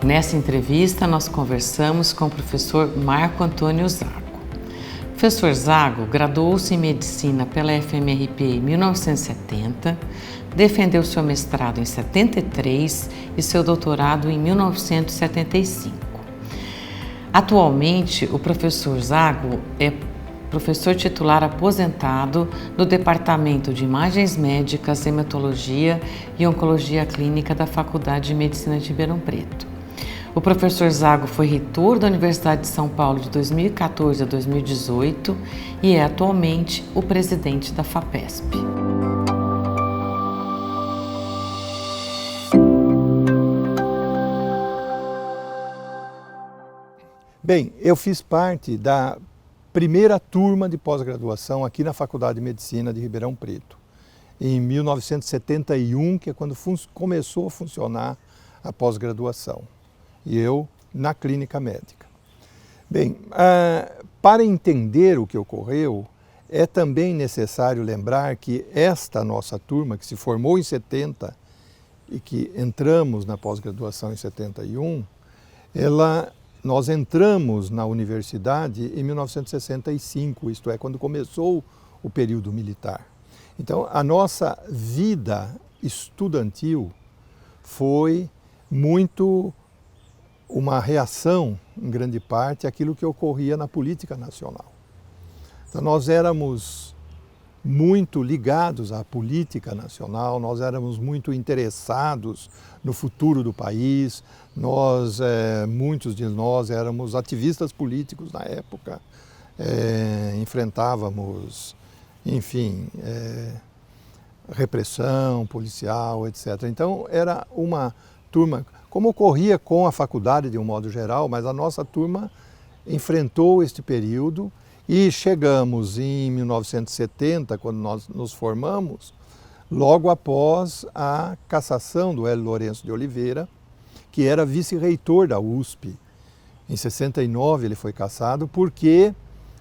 Nessa entrevista, nós conversamos com o professor Marco Antônio Zago. O professor Zago graduou-se em Medicina pela FMRP em 1970, defendeu seu mestrado em 73 e seu doutorado em 1975. Atualmente, o professor Zago é professor titular aposentado no Departamento de Imagens Médicas, Hematologia e Oncologia Clínica da Faculdade de Medicina de Ribeirão Preto. O professor Zago foi reitor da Universidade de São Paulo de 2014 a 2018 e é atualmente o presidente da FAPESP. Bem, eu fiz parte da primeira turma de pós-graduação aqui na Faculdade de Medicina de Ribeirão Preto, em 1971, que é quando começou a funcionar a pós-graduação, e eu na clínica médica. Bem, para entender o que ocorreu, é também necessário lembrar que esta nossa turma, que se formou em 70 e que entramos na pós-graduação em 71, nós entramos na universidade em 1965, isto é, quando começou o período militar. Então, a nossa vida estudantil foi muito uma reação, em grande parte, àquilo que ocorria na política nacional. Então, nós éramos muito ligados à política nacional, nós éramos muito interessados no futuro do país, muitos de nós éramos ativistas políticos na época, enfrentávamos, enfim, repressão policial, etc. Então era uma turma, como ocorria com a faculdade de um modo geral, mas a nossa turma enfrentou este período. E chegamos em 1970, quando nós nos formamos, logo após a cassação do Hélio Lourenço de Oliveira, que era vice-reitor da USP. Em 69 ele foi cassado porque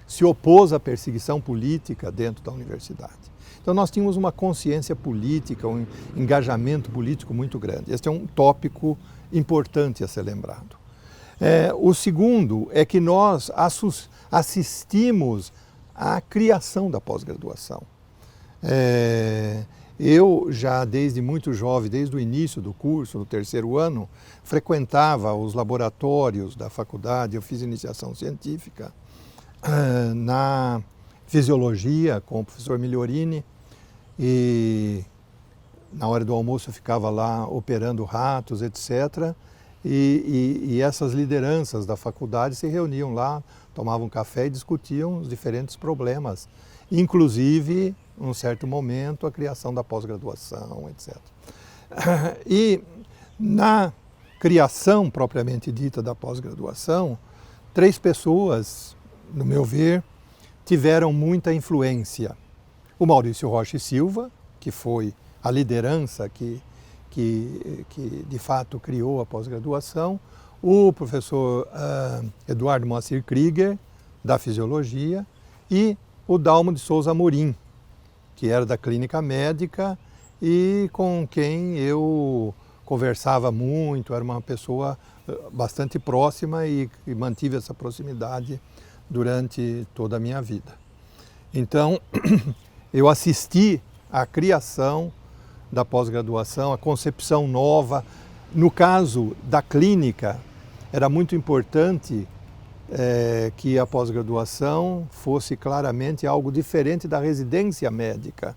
se opôs à perseguição política dentro da universidade. Então nós tínhamos uma consciência política, um engajamento político muito grande. Este é um tópico importante a ser lembrado. O segundo é que nós assistimos à criação da pós-graduação. Eu já desde muito jovem, desde o início do curso, no terceiro ano, frequentava os laboratórios da faculdade, eu fiz iniciação científica na fisiologia com o professor Migliorini e na hora do almoço eu ficava lá operando ratos, etc. E essas lideranças da faculdade se reuniam lá, tomavam café e discutiam os diferentes problemas, inclusive, num certo momento, a criação da pós-graduação, etc. E na criação propriamente dita da pós-graduação, 3 pessoas, no meu ver, tiveram muita influência. O Maurício Rocha e Silva, que foi a liderança que de fato criou a pós-graduação, o professor Eduardo Moacir Krieger, da Fisiologia, e o Dalmo de Souza Amorim, que era da Clínica Médica e com quem eu conversava muito, era uma pessoa bastante próxima e mantive essa proximidade durante toda a minha vida. Então, eu assisti à criação da pós-graduação, a concepção nova. No caso da clínica, era muito importante que a pós-graduação fosse claramente algo diferente da residência médica,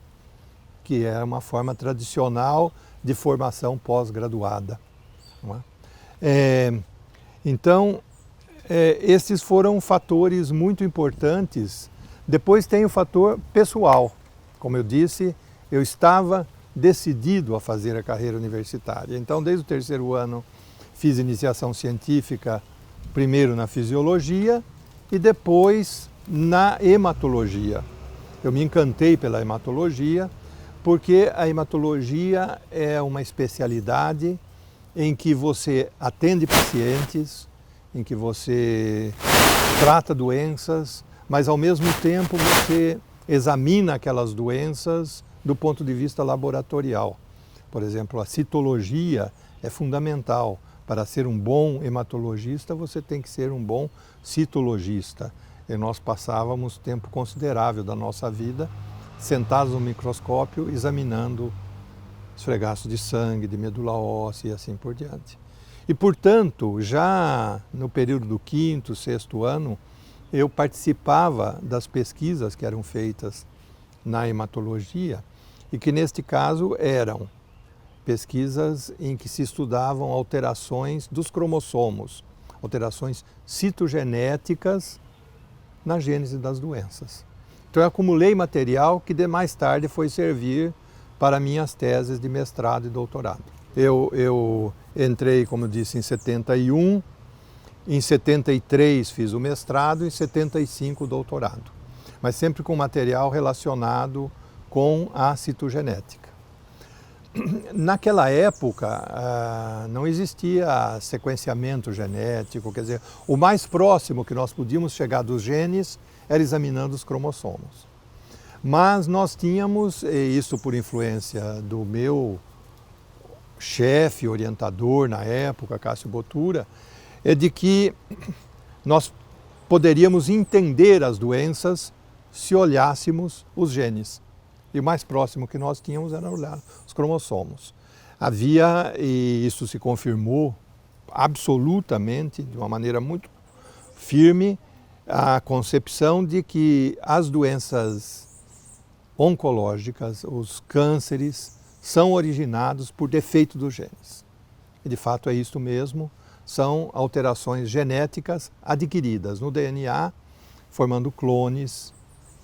que é uma forma tradicional de formação pós-graduada. Então, esses foram fatores muito importantes. Depois tem o fator pessoal. Como eu disse, eu estava decidido a fazer a carreira universitária. Então, desde o terceiro ano, fiz iniciação científica, primeiro na fisiologia e depois na hematologia. Eu me encantei pela hematologia, porque a hematologia é uma especialidade em que você atende pacientes, em que você trata doenças, mas ao mesmo tempo você examina aquelas doenças do ponto de vista laboratorial. Por exemplo, a citologia é fundamental para ser um bom hematologista, você tem que ser um bom citologista. E nós passávamos tempo considerável da nossa vida sentados no microscópio, examinando esfregaços de sangue, de medula óssea e assim por diante. E, portanto, já no período do 5º, 6º ano, eu participava das pesquisas que eram feitas na hematologia e que, neste caso, eram pesquisas em que se estudavam alterações dos cromossomos, alterações citogenéticas na gênese das doenças. Então eu acumulei material que mais tarde foi servir para minhas teses de mestrado e doutorado. Eu entrei, como eu disse, em 71, em 73 fiz o mestrado e em 75 o doutorado, mas sempre com material relacionado com a citogenética. Naquela época não existia sequenciamento genético, quer dizer, o mais próximo que nós podíamos chegar dos genes era examinando os cromossomos. Mas nós tínhamos, e isso por influência do meu chefe, orientador na época, Cássio Bottura, é de que nós poderíamos entender as doenças se olhássemos os genes. E o mais próximo que nós tínhamos era olhar os cromossomos. Havia, e isso se confirmou absolutamente, de uma maneira muito firme, a concepção de que as doenças oncológicas, os cânceres, são originados por defeito dos genes. E de fato é isso mesmo, são alterações genéticas adquiridas no DNA, formando clones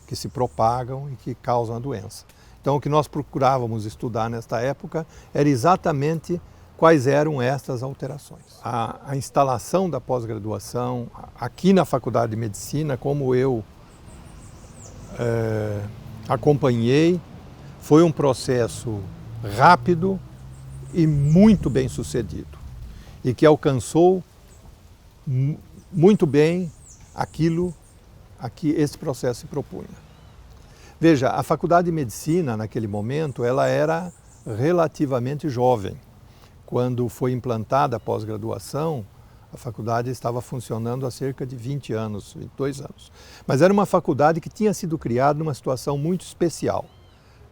que se propagam e que causam a doença. Então o que nós procurávamos estudar nesta época era exatamente quais eram estas alterações. A instalação da pós-graduação aqui na Faculdade de Medicina, como eu acompanhei, foi um processo rápido e muito bem sucedido e que alcançou muito bem aquilo a que esse processo se propunha. Veja, a Faculdade de Medicina, naquele momento, ela era relativamente jovem. Quando foi implantada a pós-graduação, a faculdade estava funcionando há cerca de 20 anos, 22 anos. Mas era uma faculdade que tinha sido criada numa situação muito especial.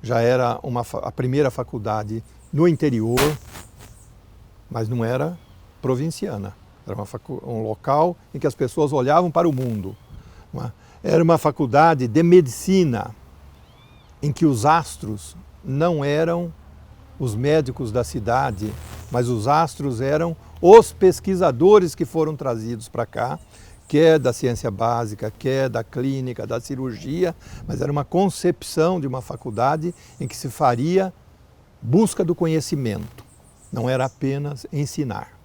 Já era a primeira faculdade no interior, mas não era provinciana. Era um local em que as pessoas olhavam para o mundo. Era uma faculdade de medicina, em que os astros não eram os médicos da cidade, mas os astros eram os pesquisadores que foram trazidos para cá, quer da ciência básica, quer da clínica, da cirurgia, mas era uma concepção de uma faculdade em que se faria busca do conhecimento, não era apenas ensinar.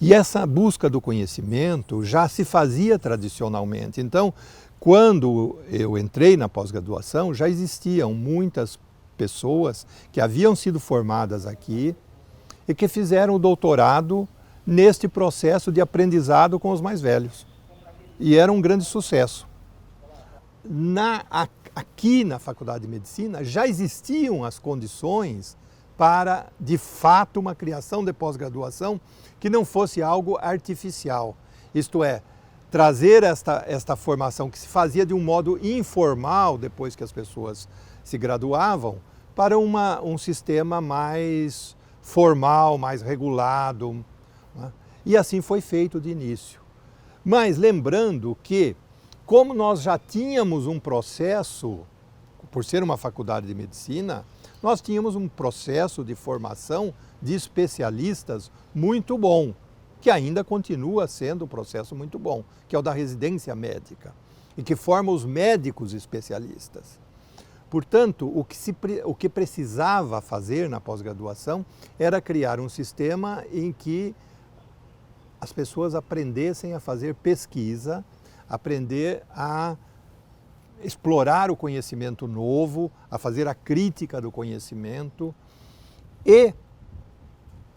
E essa busca do conhecimento já se fazia tradicionalmente. Então, quando eu entrei na pós-graduação, já existiam muitas pessoas que haviam sido formadas aqui e que fizeram o doutorado neste processo de aprendizado com os mais velhos. E era um grande sucesso. Aqui na Faculdade de Medicina já existiam as condições para, de fato, uma criação de pós-graduação que não fosse algo artificial. Isto é, trazer esta formação que se fazia de um modo informal, depois que as pessoas se graduavam, para um sistema mais formal, mais regulado. Né? E assim foi feito de início. Mas lembrando que, como nós já tínhamos um processo, por ser uma faculdade de medicina, nós tínhamos um processo de formação de especialistas muito bom, que ainda continua sendo um processo muito bom, que é o da residência médica, e que forma os médicos especialistas. Portanto, o que precisava fazer na pós-graduação era criar um sistema em que as pessoas aprendessem a fazer pesquisa, aprender a explorar o conhecimento novo, a fazer a crítica do conhecimento e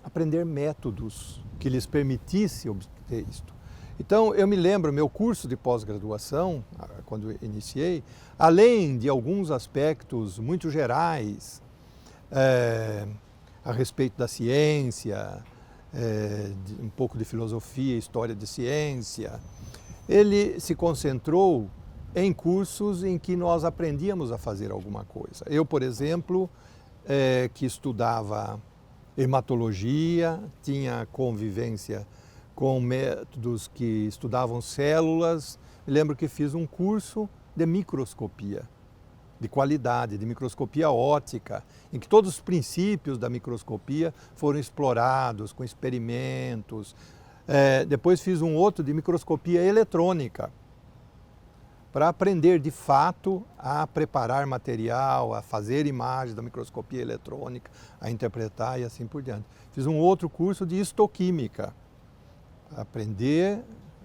aprender métodos que lhes permitisse obter isto. Então, eu me lembro, meu curso de pós-graduação, quando eu iniciei, além de alguns aspectos muito gerais a respeito da ciência, um pouco de filosofia, história de ciência. Ele se concentrou em cursos em que nós aprendíamos a fazer alguma coisa. Eu, por exemplo, que estudava hematologia, tinha convivência com métodos que estudavam células. Me lembro que fiz um curso de microscopia, de qualidade, de microscopia óptica, em que todos os princípios da microscopia foram explorados com experimentos. Depois fiz um outro de microscopia eletrônica, para aprender de fato a preparar material, a fazer imagens da microscopia eletrônica, a interpretar e assim por diante. Fiz um outro curso de histoquímica, aprender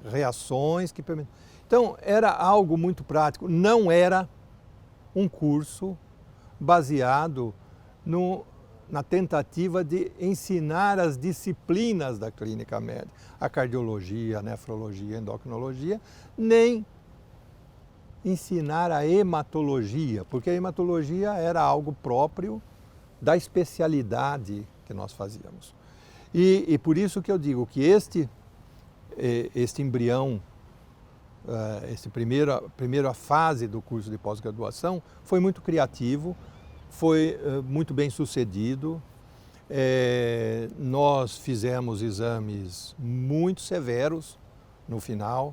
reações que permitem. Então, era algo muito prático, não era um curso baseado na tentativa de ensinar as disciplinas da clínica médica, a cardiologia, a nefrologia, a endocrinologia, nem ensinar a hematologia, porque a hematologia era algo próprio da especialidade que nós fazíamos. E por isso que eu digo que este embrião, essa primeira fase do curso de pós-graduação foi muito criativo, foi muito bem sucedido. Nós fizemos exames muito severos no final,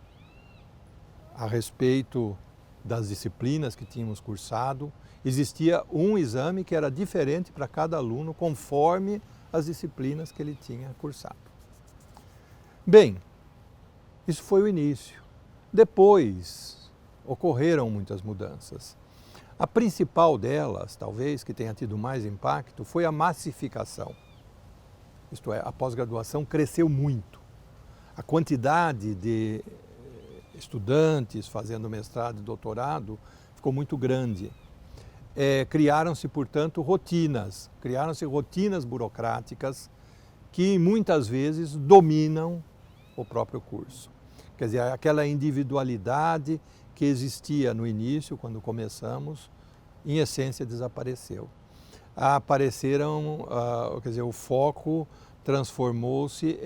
a respeito das disciplinas que tínhamos cursado. Existia um exame que era diferente para cada aluno, conforme as disciplinas que ele tinha cursado. Bem, isso foi o início. Depois, ocorreram muitas mudanças. A principal delas, talvez, que tenha tido mais impacto, foi a massificação. Isto é, a pós-graduação cresceu muito. A quantidade de estudantes fazendo mestrado e doutorado ficou muito grande. Criaram-se, portanto, rotinas burocráticas que muitas vezes dominam o próprio curso. Quer dizer, aquela individualidade que existia no início, quando começamos, em essência desapareceu. O foco transformou-se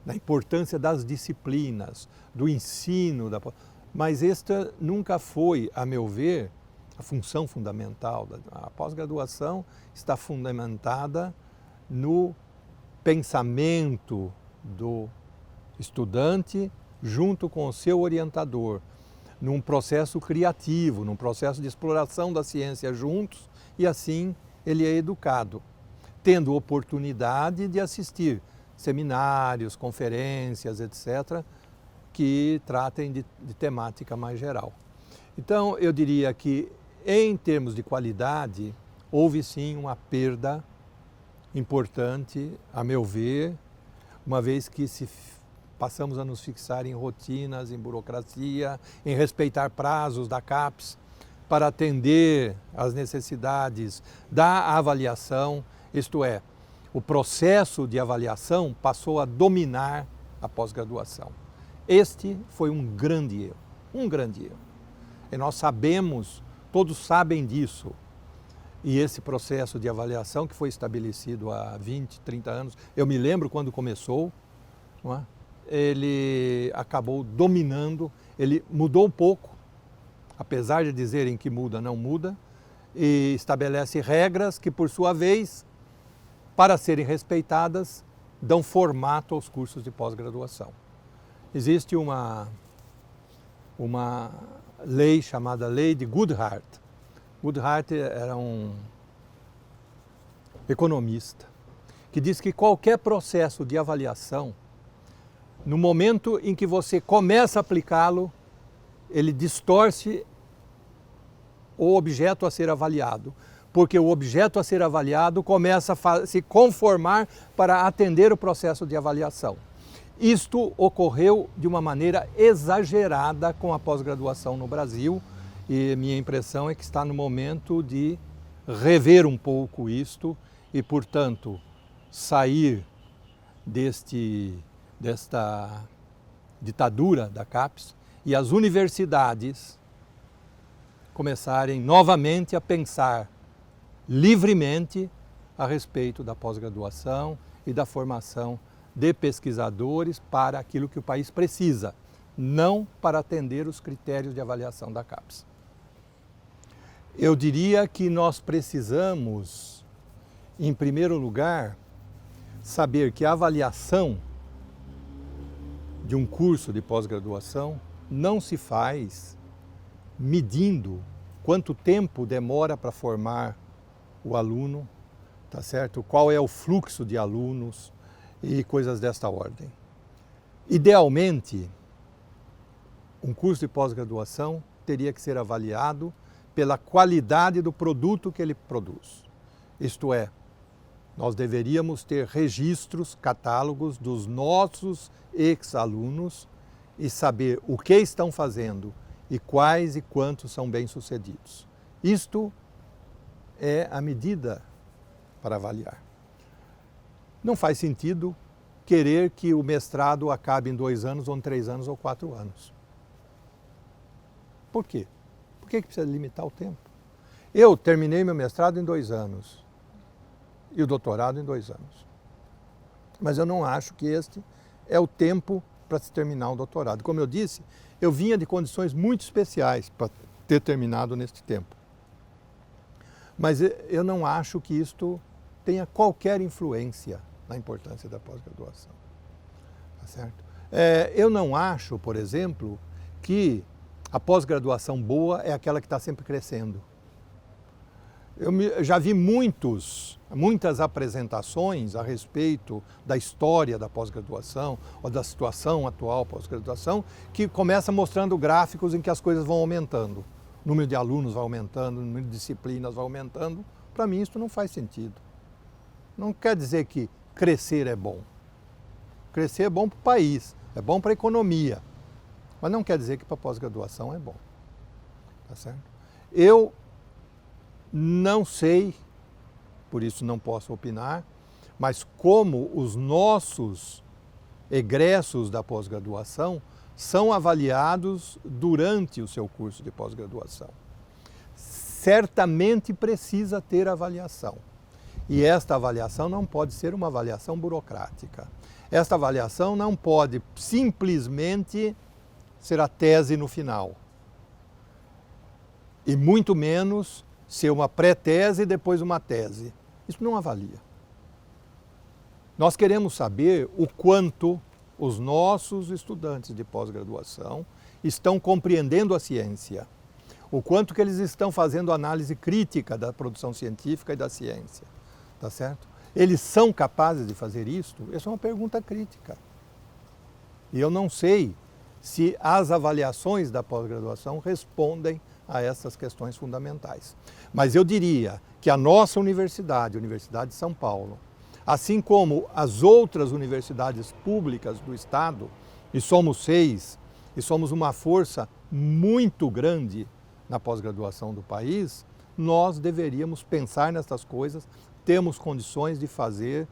na importância das disciplinas, do ensino, mas esta nunca foi, a meu ver, a função fundamental. A pós-graduação está fundamentada no pensamento do estudante junto com o seu orientador, num processo criativo, num processo de exploração da ciência juntos, e assim ele é educado, tendo oportunidade de assistir seminários, conferências, etc., que tratem de temática mais geral. Então, eu diria que, em termos de qualidade, houve sim uma perda importante, a meu ver, uma vez que passamos a nos fixar em rotinas, em burocracia, em respeitar prazos da CAPES para atender às necessidades da avaliação, isto é, o processo de avaliação passou a dominar a pós-graduação. Este foi um grande erro. E nós sabemos, todos sabem disso. E esse processo de avaliação que foi estabelecido há 20, 30 anos, eu me lembro quando começou, não é? Ele acabou dominando, ele mudou um pouco, apesar de dizerem que muda, não muda, e estabelece regras que, por sua vez, para serem respeitadas, dão formato aos cursos de pós-graduação. Existe uma lei chamada Lei de Goodhart. Goodhart era um economista que diz que qualquer processo de avaliação, no momento em que você começa a aplicá-lo, ele distorce o objeto a ser avaliado, porque o objeto a ser avaliado começa a se conformar para atender o processo de avaliação. Isto ocorreu de uma maneira exagerada com a pós-graduação no Brasil, e minha impressão é que está no momento de rever um pouco isto e, portanto, sair desta ditadura da CAPES e as universidades começarem novamente a pensar livremente a respeito da pós-graduação e da formação de pesquisadores para aquilo que o país precisa, não para atender os critérios de avaliação da CAPES. Eu diria que nós precisamos, em primeiro lugar, saber que a avaliação de um curso de pós-graduação não se faz medindo quanto tempo demora para formar o aluno, tá certo? Qual é o fluxo de alunos e coisas desta ordem. Idealmente, um curso de pós-graduação teria que ser avaliado pela qualidade do produto que ele produz. Isto é, nós deveríamos ter registros, catálogos dos nossos ex-alunos e saber o que estão fazendo e quais e quantos são bem-sucedidos. Isto é a medida para avaliar. Não faz sentido querer que o mestrado acabe em 2 anos, ou em 3 anos, ou 4 anos. Por quê? Por que precisa limitar o tempo? Eu terminei meu mestrado em 2 anos e o doutorado em 2 anos. Mas eu não acho que este é o tempo para se terminar um doutorado. Como eu disse, eu vinha de condições muito especiais para ter terminado neste tempo. Mas eu não acho que isto tenha qualquer influência na importância da pós-graduação. Tá certo? Eu não acho, por exemplo, que a pós-graduação boa é aquela que está sempre crescendo. Eu já vi muitas apresentações a respeito da história da pós-graduação ou da situação atual pós-graduação que começa mostrando gráficos em que as coisas vão aumentando. O número de alunos vai aumentando, o número de disciplinas vai aumentando. Para mim isso não faz sentido. Não quer dizer que crescer é bom. Crescer é bom para o país, é bom para a economia. Mas não quer dizer que para a pós-graduação é bom. Tá certo? Eu não sei, por isso não posso opinar, mas como os nossos egressos da pós-graduação são avaliados durante o seu curso de pós-graduação. Certamente precisa ter avaliação. E esta avaliação não pode ser uma avaliação burocrática. Esta avaliação não pode simplesmente ser a tese no final. E muito menos ser uma pré-tese e depois uma tese. Isso não avalia. Nós queremos saber o quanto os nossos estudantes de pós-graduação estão compreendendo a ciência, o quanto que eles estão fazendo análise crítica da produção científica e da ciência, tá certo? Eles são capazes de fazer isto? Essa é uma pergunta crítica. E eu não sei se as avaliações da pós-graduação respondem a essas questões fundamentais. Mas eu diria que a nossa universidade, a Universidade de São Paulo, assim como as outras universidades públicas do Estado, e somos 6, e somos uma força muito grande na pós-graduação do país, nós deveríamos pensar nessas coisas, temos condições de fazer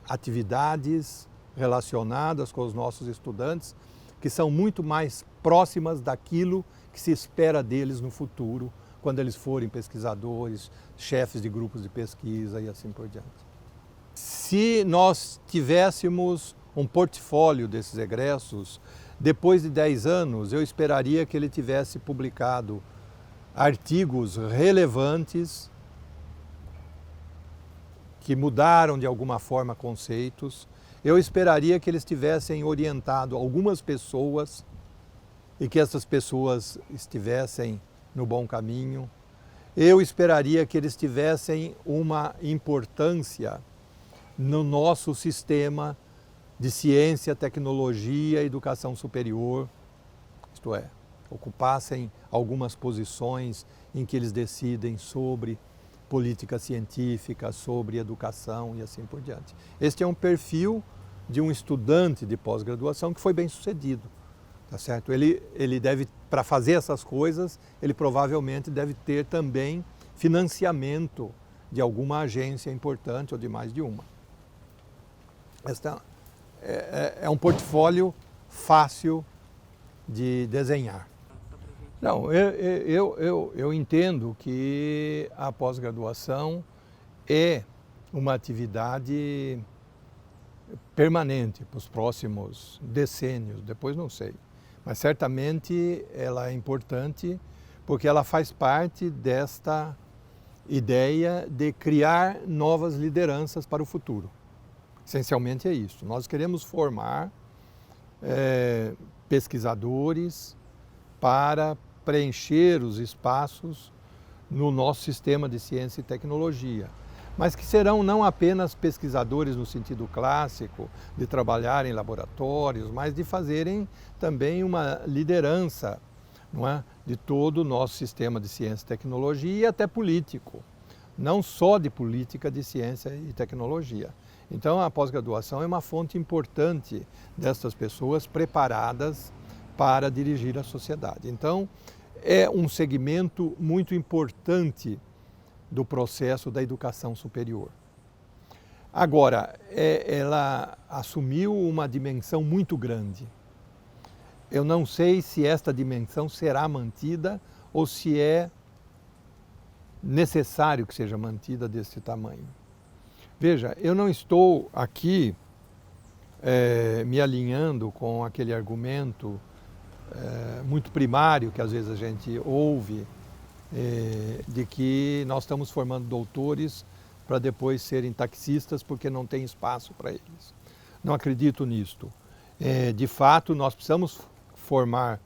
atividades relacionadas com os nossos estudantes, que são muito mais próximas daquilo que se espera deles no futuro, quando eles forem pesquisadores, chefes de grupos de pesquisa e assim por diante. Se nós tivéssemos um portfólio desses egressos, depois de 10 anos, eu esperaria que ele tivesse publicado artigos relevantes que mudaram de alguma forma conceitos. Eu esperaria que eles tivessem orientado algumas pessoas e que essas pessoas estivessem no bom caminho. Eu esperaria que eles tivessem uma importância no nosso sistema de ciência, tecnologia e educação superior, isto é, ocupassem algumas posições em que eles decidem sobre política científica, sobre educação e assim por diante. Este é um perfil de um estudante de pós-graduação que foi bem sucedido, tá certo? Ele deve, para fazer essas coisas, ele provavelmente deve ter também financiamento de alguma agência importante ou de mais de uma. Esta é um portfólio fácil de desenhar. Não, eu entendo que a pós-graduação é uma atividade permanente para os próximos decênios, depois não sei. Mas certamente ela é importante porque ela faz parte desta ideia de criar novas lideranças para o futuro. Essencialmente é isso. Nós queremos formar pesquisadores para preencher os espaços no nosso sistema de ciência e tecnologia, mas que serão não apenas pesquisadores no sentido clássico, de trabalhar em laboratórios, mas de fazerem também uma liderança, não é, de todo o nosso sistema de ciência e tecnologia e até político, não só de política de ciência e tecnologia. Então a pós-graduação é uma fonte importante dessas pessoas preparadas para dirigir a sociedade. Então é um segmento muito importante do processo da educação superior. Agora, ela assumiu uma dimensão muito grande. Eu não sei se esta dimensão será mantida ou se é necessário que seja mantida desse tamanho. Veja, eu não estou aqui me alinhando com aquele argumento muito primário que às vezes a gente ouve de que nós estamos formando doutores para depois serem taxistas porque não tem espaço para eles. Não acredito nisto. De fato, nós precisamos formar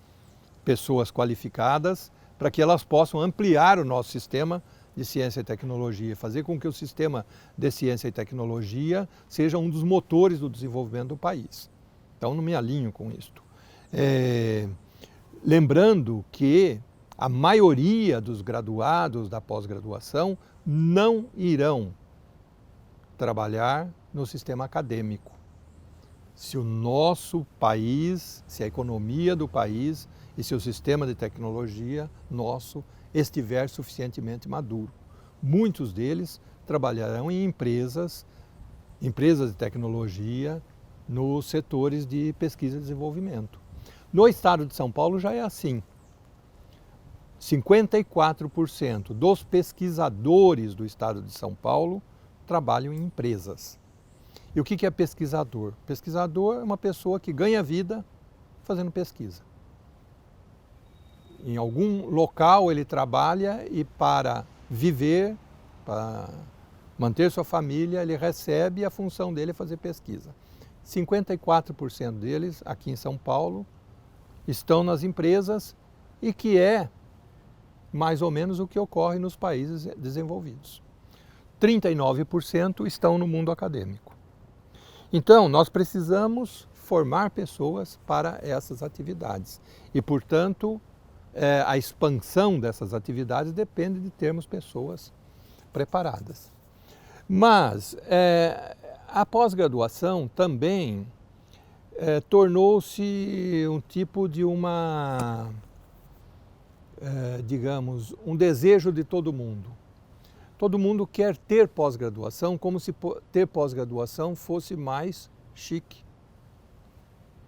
pessoas qualificadas para que elas possam ampliar o nosso sistema de ciência e tecnologia, fazer com que o sistema de ciência e tecnologia seja um dos motores do desenvolvimento do país. Então, não me alinho com isto. Lembrando que a maioria dos graduados da pós-graduação não irão trabalhar no sistema acadêmico. Se o nosso país, se a economia do país e se o sistema de tecnologia nosso estiver suficientemente maduro. Muitos deles trabalharão em empresas de tecnologia, nos setores de pesquisa e desenvolvimento. No estado de São Paulo já é assim. 54% dos pesquisadores do estado de São Paulo trabalham em empresas. E o que é pesquisador? Pesquisador é uma pessoa que ganha vida fazendo pesquisa. Em algum local ele trabalha e para viver, para manter sua família, ele recebe e a função dele é fazer pesquisa. 54% deles, aqui em São Paulo, estão nas empresas e que é mais ou menos o que ocorre nos países desenvolvidos. 39% estão no mundo acadêmico. Então, nós precisamos formar pessoas para essas atividades e, portanto, a expansão dessas atividades depende de termos pessoas preparadas. Mas a pós-graduação também tornou-se um tipo de digamos, um desejo de todo mundo. Todo mundo quer ter pós-graduação como se ter pós-graduação fosse mais chique.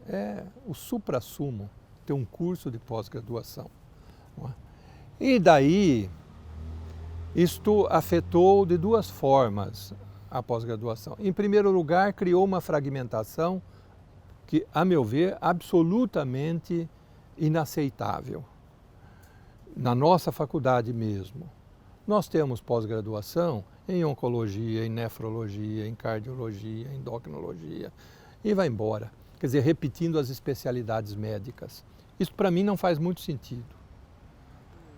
É o suprassumo ter um curso de pós-graduação. E daí, isto afetou de duas formas a pós-graduação. Em primeiro lugar, criou uma fragmentação que, a meu ver, absolutamente inaceitável. Na nossa faculdade mesmo, nós temos pós-graduação em oncologia, em nefrologia, em cardiologia, em endocrinologia, e vai embora. Quer dizer, repetindo as especialidades médicas. Isso para mim não faz muito sentido.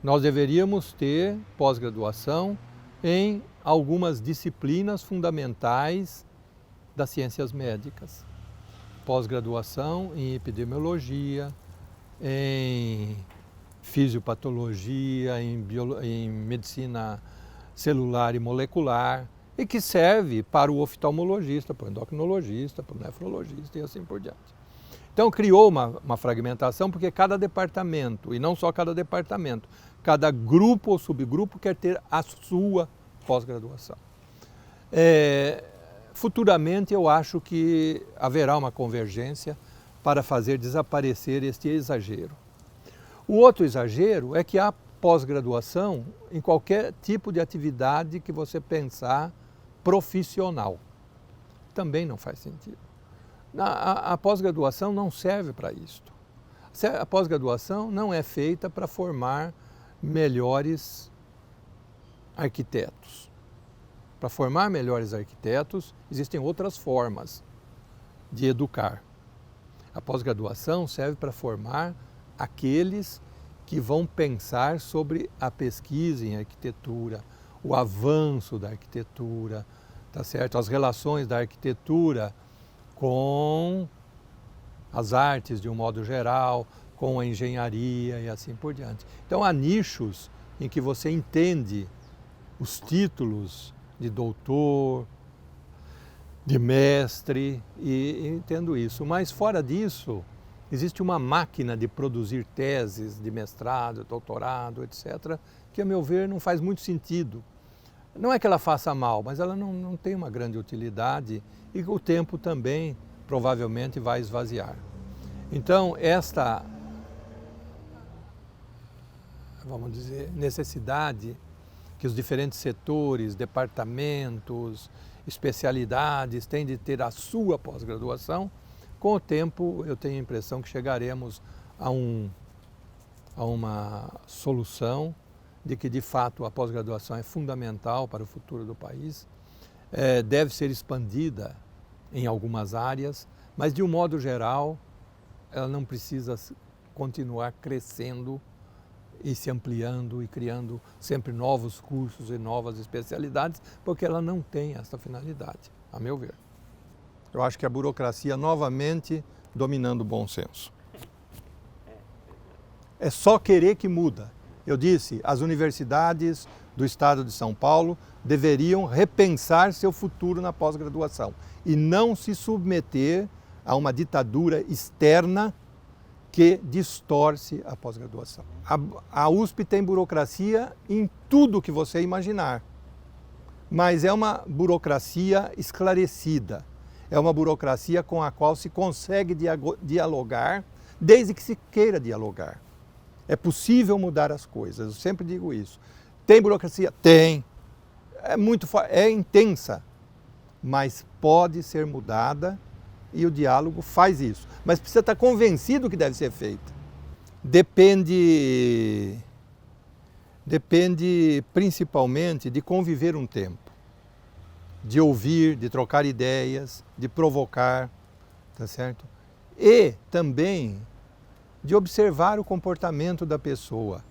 Nós deveríamos ter pós-graduação em algumas disciplinas fundamentais das ciências médicas. Pós-graduação em epidemiologia, em fisiopatologia, em medicina celular e molecular, e que serve para o oftalmologista, para o endocrinologista, para o nefrologista e assim por diante. Então criou uma fragmentação porque cada departamento, e não só cada departamento, cada grupo ou subgrupo quer ter a sua pós-graduação. Futuramente eu acho que haverá uma convergência para fazer desaparecer este exagero. O outro exagero é que há pós-graduação em qualquer tipo de atividade que você pensar profissional. Também não faz sentido. A pós-graduação não serve para isto. A pós-graduação não é feita para formar melhores arquitetos. Para formar melhores arquitetos, existem outras formas de educar. A pós-graduação serve para formar aqueles que vão pensar sobre a pesquisa em arquitetura, o avanço da arquitetura, tá certo? As relações da arquitetura com as artes de um modo geral, com a engenharia e assim por diante. Então há nichos em que você entende os títulos de doutor, de mestre, e entendo isso. Mas fora disso, existe uma máquina de produzir teses de mestrado, doutorado, etc., que, a meu ver, não faz muito sentido. Não é que ela faça mal, mas ela não tem uma grande utilidade e o tempo também provavelmente vai esvaziar. Então, esta, vamos dizer, necessidade que os diferentes setores, departamentos, especialidades têm de ter a sua pós-graduação, com o tempo eu tenho a impressão que chegaremos a uma solução de que, de fato, a pós-graduação é fundamental para o futuro do país, deve ser expandida em algumas áreas, mas, de um modo geral, ela não precisa continuar crescendo e se ampliando e criando sempre novos cursos e novas especialidades, porque ela não tem essa finalidade, a meu ver. Eu acho que a burocracia novamente dominando o bom senso. É só querer que muda. Eu disse, as universidades do estado de São Paulo deveriam repensar seu futuro na pós-graduação e não se submeter a uma ditadura externa que distorce a pós-graduação. A USP tem burocracia em tudo que você imaginar, mas é uma burocracia esclarecida, é uma burocracia com a qual se consegue dialogar, desde que se queira dialogar. É possível mudar as coisas, eu sempre digo isso. Tem burocracia? Tem. É intensa, mas pode ser mudada e o diálogo faz isso. Mas precisa estar convencido que deve ser feita. Depende principalmente de conviver um tempo, de ouvir, de trocar ideias, de provocar, tá certo? E também de observar o comportamento da pessoa,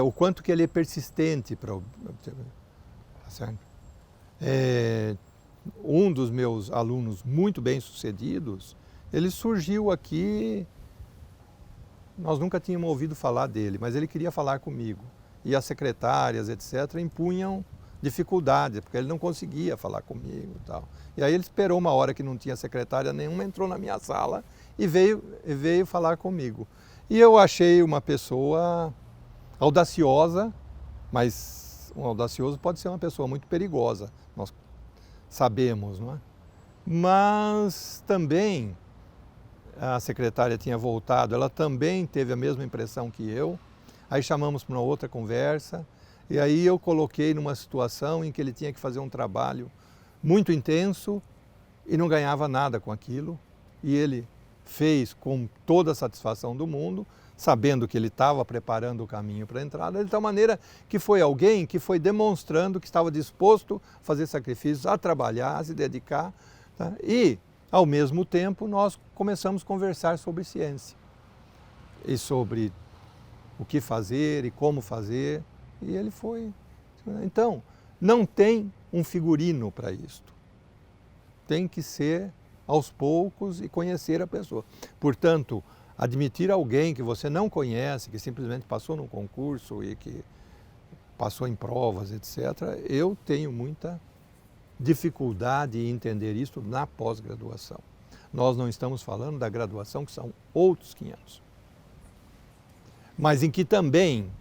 o quanto que ele é persistente para observar, tá certo? Um dos meus alunos muito bem-sucedidos, ele surgiu aqui, nós nunca tínhamos ouvido falar dele, mas ele queria falar comigo. E as secretárias, etc., impunham dificuldades, porque ele não conseguia falar comigo e tal. E aí ele esperou uma hora que não tinha secretária nenhuma, entrou na minha sala e veio falar comigo. E eu achei uma pessoa audaciosa, mas um audacioso pode ser uma pessoa muito perigosa, nós sabemos, não é? Mas também a secretária tinha voltado, ela também teve a mesma impressão que eu. Aí chamamos para uma outra conversa e aí eu coloquei numa situação em que ele tinha que fazer um trabalho muito intenso e não ganhava nada com aquilo. E ele fez com toda a satisfação do mundo, sabendo que ele estava preparando o caminho para a entrada, de tal maneira que foi alguém que foi demonstrando que estava disposto a fazer sacrifícios, a trabalhar, a se dedicar, tá? E, ao mesmo tempo, nós começamos a conversar sobre ciência e sobre o que fazer e como fazer, e ele foi. Então, não tem um figurino para isto. Tem que ser aos poucos e conhecer a pessoa. Portanto, admitir alguém que você não conhece, que simplesmente passou num concurso e que passou em provas, etc., eu tenho muita dificuldade em entender isso na pós-graduação. Nós não estamos falando da graduação, que são outros 500. Mas em que também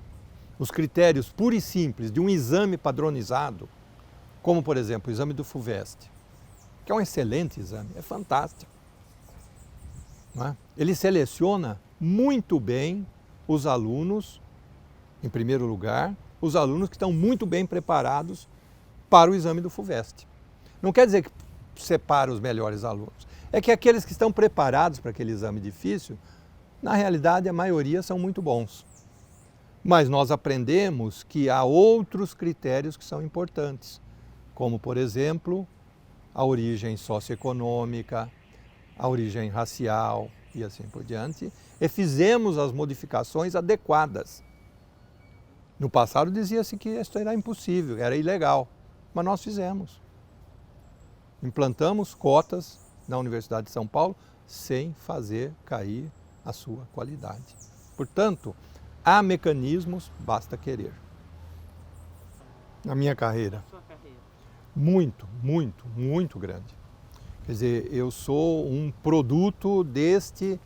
os critérios puros e simples de um exame padronizado, como, por exemplo, o exame do FUVEST, que é um excelente exame, é fantástico. Não é? Ele seleciona muito bem os alunos, em primeiro lugar, os alunos que estão muito bem preparados para o exame do FUVEST. Não quer dizer que separa os melhores alunos. É que aqueles que estão preparados para aquele exame difícil, na realidade a maioria são muito bons. Mas nós aprendemos que há outros critérios que são importantes, como por exemplo, a origem socioeconômica, a origem racial e assim por diante, e fizemos as modificações adequadas. No passado dizia-se que isso era impossível, era ilegal, mas nós fizemos. Implantamos cotas na Universidade de São Paulo sem fazer cair a sua qualidade. Portanto, há mecanismos, basta querer. Na minha carreira, muito, muito, muito grande. Quer dizer, eu sou um produto deste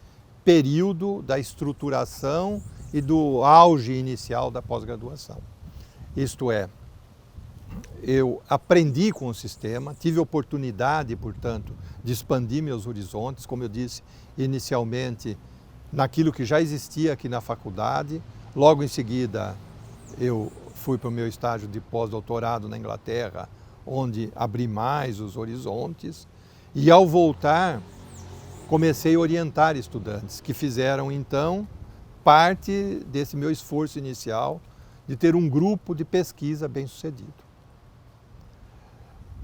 período da estruturação e do auge inicial da pós-graduação. Isto é, eu aprendi com o sistema, tive oportunidade, portanto, de expandir meus horizontes, como eu disse inicialmente, naquilo que já existia aqui na faculdade. Logo em seguida, eu fui para o meu estágio de pós-doutorado na Inglaterra, onde abri mais os horizontes. E ao voltar, comecei a orientar estudantes que fizeram, então, parte desse meu esforço inicial de ter um grupo de pesquisa bem-sucedido.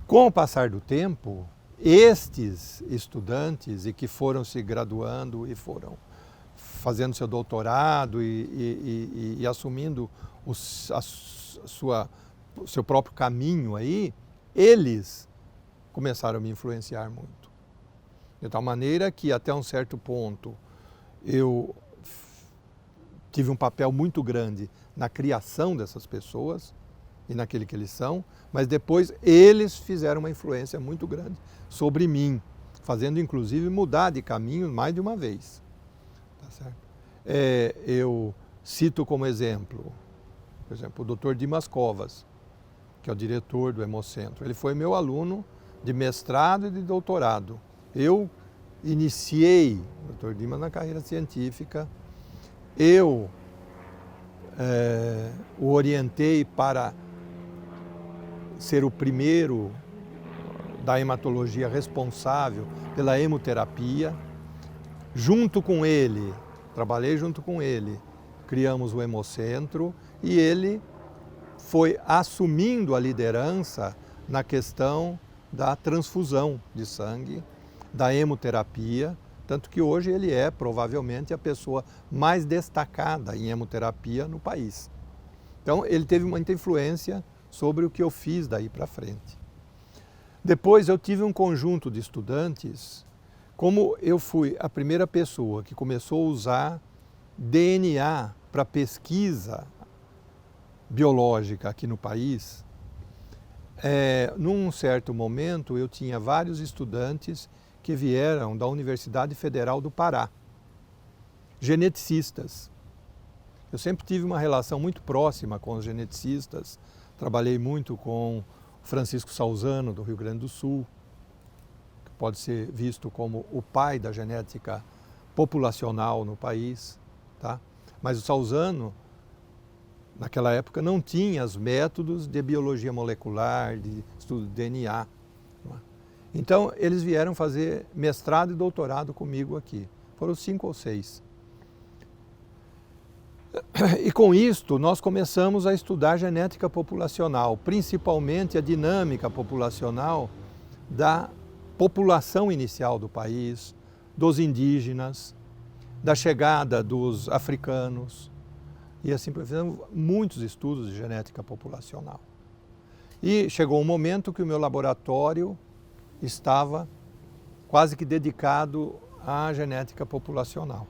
Com o passar do tempo, estes estudantes e que foram se graduando e foram fazendo seu doutorado e assumindo o seu próprio caminho aí, eles começaram a me influenciar muito. De tal maneira que até um certo ponto eu tive um papel muito grande na criação dessas pessoas e naquele que eles são, mas depois eles fizeram uma influência muito grande sobre mim, fazendo inclusive mudar de caminho mais de uma vez. Tá certo? Eu cito como exemplo, por exemplo, o Dr. Dimas Covas, que é o diretor do Hemocentro. Ele foi meu aluno de mestrado e de doutorado. Eu iniciei o Dr. Dimas na carreira científica, eu o orientei para ser o primeiro da hematologia responsável pela hemoterapia. Junto com ele, trabalhei junto com ele, criamos o Hemocentro e ele foi assumindo a liderança na questão da transfusão de sangue, da hemoterapia, tanto que hoje ele é provavelmente a pessoa mais destacada em hemoterapia no país. Então ele teve muita influência sobre o que eu fiz daí para frente. Depois eu tive um conjunto de estudantes, como eu fui a primeira pessoa que começou a usar DNA para pesquisa biológica aqui no país, num certo momento eu tinha vários estudantes que vieram da Universidade Federal do Pará, geneticistas. Eu sempre tive uma relação muito próxima com os geneticistas, trabalhei muito com Francisco Salzano, do Rio Grande do Sul, que pode ser visto como o pai da genética populacional no país, tá? Mas o Salzano, naquela época, não tinha os métodos de biologia molecular, de estudo de DNA. Então, eles vieram fazer mestrado e doutorado comigo aqui. Foram 5 ou 6. E com isto, nós começamos a estudar genética populacional, principalmente a dinâmica populacional da população inicial do país, dos indígenas, da chegada dos africanos. E assim, fizemos muitos estudos de genética populacional. E chegou um momento que o meu laboratório estava quase que dedicado à genética populacional.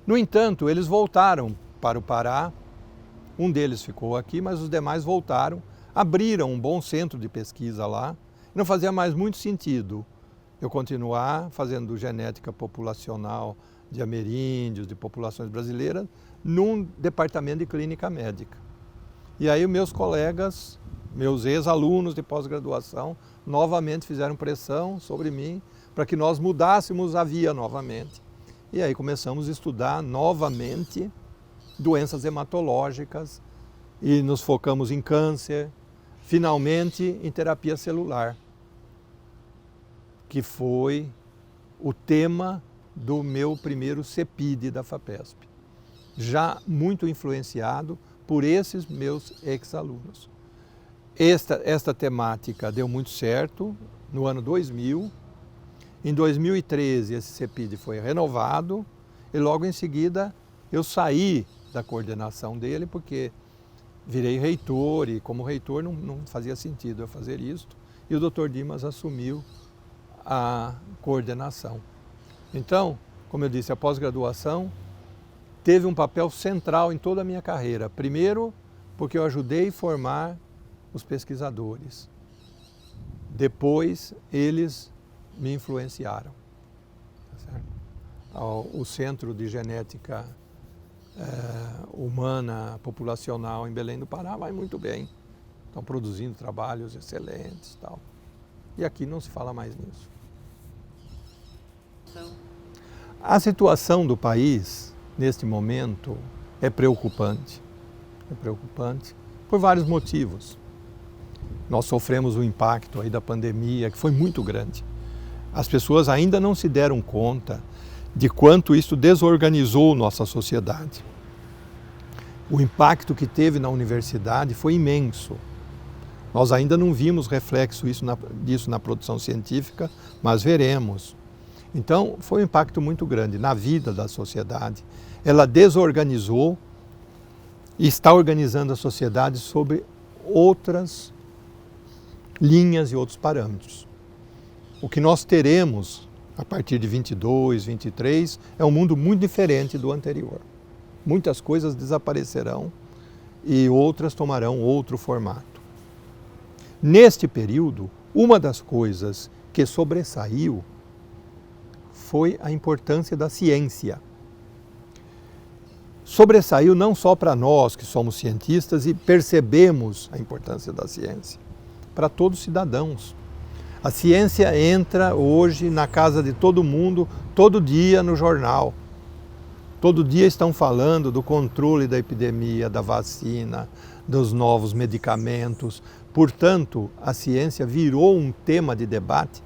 No entanto, eles voltaram para o Pará, um deles ficou aqui, mas os demais voltaram, abriram um bom centro de pesquisa lá. Não fazia mais muito sentido eu continuar fazendo genética populacional de ameríndios, de populações brasileiras, num departamento de clínica médica. E aí meus colegas, meus ex-alunos de pós-graduação, novamente fizeram pressão sobre mim para que nós mudássemos a via novamente. E aí começamos a estudar novamente doenças hematológicas e nos focamos em câncer, finalmente em terapia celular, que foi o tema do meu primeiro CEPID da FAPESP, já muito influenciado por esses meus ex-alunos. Esta temática deu muito certo no ano 2000. Em 2013 esse CEPID foi renovado e logo em seguida eu saí da coordenação dele porque virei reitor e como reitor não fazia sentido eu fazer isso e o Dr. Dimas assumiu a coordenação. Então, como eu disse, a pós-graduação teve um papel central em toda a minha carreira. Primeiro, porque eu ajudei a formar os pesquisadores. Depois, eles me influenciaram. Tá certo? O Centro de Genética Humana Populacional em Belém do Pará vai muito bem. Estão produzindo trabalhos excelentes e tal. E aqui não se fala mais nisso. A situação do país, neste momento, é preocupante. É preocupante por vários motivos. Nós sofremos o impacto aí da pandemia, que foi muito grande. As pessoas ainda não se deram conta de quanto isso desorganizou nossa sociedade. O impacto que teve na universidade foi imenso. Nós ainda não vimos reflexo disso na produção científica, mas veremos. Então, foi um impacto muito grande na vida da sociedade. Ela desorganizou e está organizando a sociedade sobre outras linhas e outros parâmetros. O que nós teremos a partir de 22, 23 é um mundo muito diferente do anterior. Muitas coisas desaparecerão e outras tomarão outro formato. Neste período, uma das coisas que sobressaiu foi a importância da ciência. Sobressaiu não só para nós que somos cientistas e percebemos a importância da ciência, para todos os cidadãos. A ciência entra hoje na casa de todo mundo, todo dia no jornal. Todo dia estão falando do controle da epidemia, da vacina, dos novos medicamentos. Portanto, a ciência virou um tema de debate,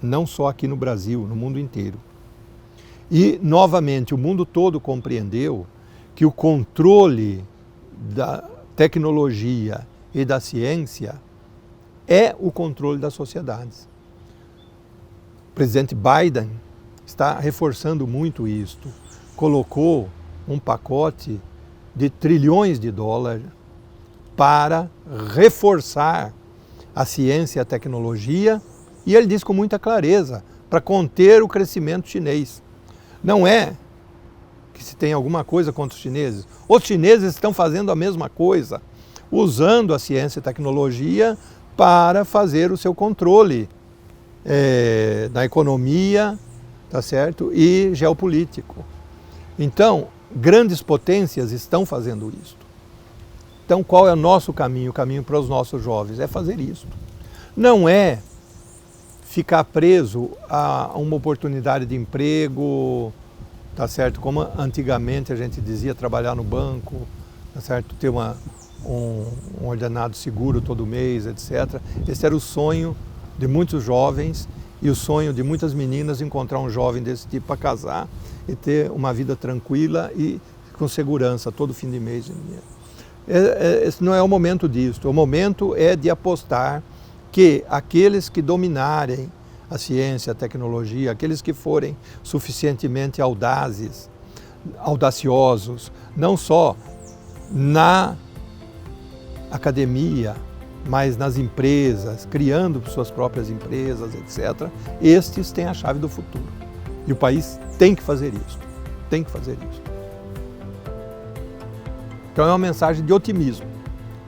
não só aqui no Brasil, no mundo inteiro. E, novamente, o mundo todo compreendeu que o controle da tecnologia e da ciência é o controle das sociedades. O presidente Biden está reforçando muito isto. Colocou um pacote de trilhões de dólares para reforçar a ciência e a tecnologia, e ele diz com muita clareza, para conter o crescimento chinês. Não é que se tem alguma coisa contra os chineses. Os chineses estão fazendo a mesma coisa, usando a ciência e a tecnologia para fazer o seu controle da economia, tá certo? E geopolítico. Então, grandes potências estão fazendo isso. Então, qual é o nosso caminho? O caminho para os nossos jovens é fazer isso. Não é ficar preso a uma oportunidade de emprego, tá certo? Como antigamente a gente dizia, trabalhar no banco, tá certo? Ter um ordenado seguro todo mês, etc. Esse era o sonho de muitos jovens e o sonho de muitas meninas encontrar um jovem desse tipo para casar e ter uma vida tranquila e com segurança todo fim de mês. Esse não é o momento disso. O momento é de apostar que aqueles que dominarem a ciência, a tecnologia, aqueles que forem suficientemente audaciosos, não só na academia, mas nas empresas, criando suas próprias empresas, etc., estes têm a chave do futuro. E o país tem que fazer isso, tem que fazer isso. Então é uma mensagem de otimismo.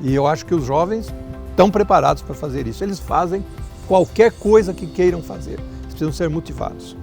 E eu acho que os jovens estão preparados para fazer isso. Eles fazem qualquer coisa que queiram fazer. Eles precisam ser motivados.